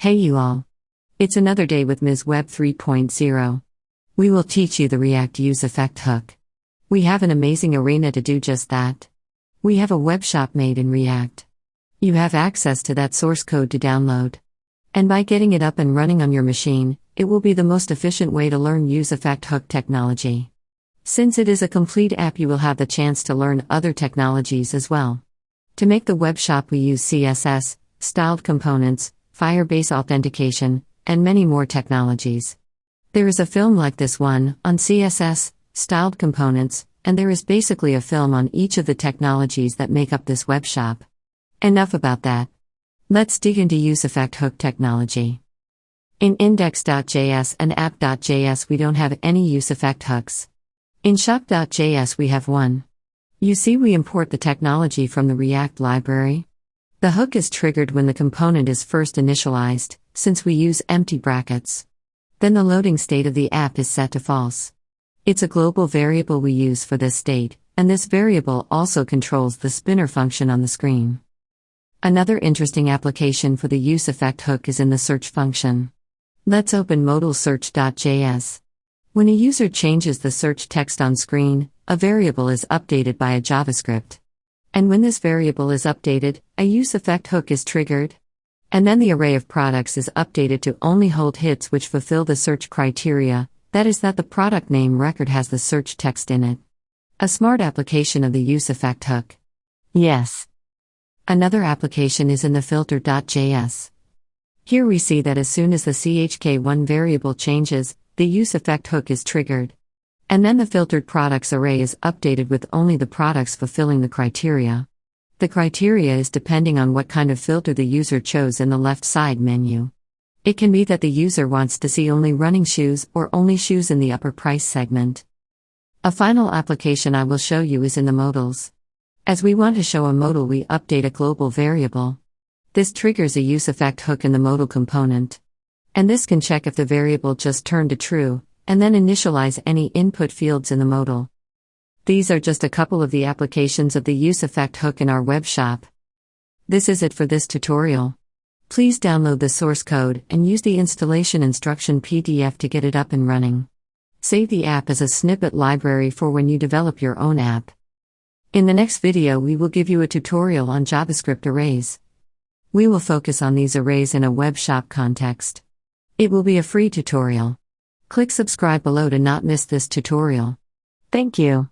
Hey you all. It's another day with Ms. Web 3.0. We will teach you the React Use Effect hook. We have an amazing arena to do just that. We have a web shop made in React. You have access to that source code to download. And by getting it up and running on your machine, it will be the most efficient way to learn Use Effect hook technology. Since it is a complete app, you will have the chance to learn other technologies as well. To make the web shop, we use CSS, styled components, Firebase authentication, and many more technologies. There is a film like this one, on CSS, styled components, and there is basically a film on each of the technologies that make up this web shop. Enough about that. Let's dig into Use Effect hook technology. In index.js and app.js we don't have any Use Effect hooks. In shop.js we have one. You see, we import the technology from the React library. The hook is triggered when the component is first initialized, since we use empty brackets. Then the loading state of the app is set to false. It's a global variable we use for this state, and this variable also controls the spinner function on the screen. Another interesting application for the Use Effect hook is in the search function. Let's open modal-search.js. When a user changes the search text on screen, a variable is updated by a JavaScript. And when this variable is updated, a Use Effect hook is triggered. And then the array of products is updated to only hold hits which fulfill the search criteria, that is, that the product name record has the search text in it. A smart application of the Use Effect hook. Yes. Another application is in the filter.js. Here we see that as soon as the chk1 variable changes, the Use Effect hook is triggered. And then the filtered products array is updated with only the products fulfilling the criteria. The criteria is depending on what kind of filter the user chose in the left side menu. It can be that the user wants to see only running shoes or only shoes in the upper price segment. A final application I will show you is in the modals. As we want to show a modal, we update a global variable. This triggers a Use Effect hook in the modal component. And this can check if the variable just turned to true, and then initialize any input fields in the modal. These are just a couple of the applications of the Use Effect hook in our web shop. This is it for this tutorial. Please download the source code and use the installation instruction PDF to get it up and running. Save the app as a snippet library for when you develop your own app. In the next video we will give you a tutorial on JavaScript arrays. We will focus on these arrays in a web shop context. It will be a free tutorial. Click subscribe below to not miss this tutorial. Thank you.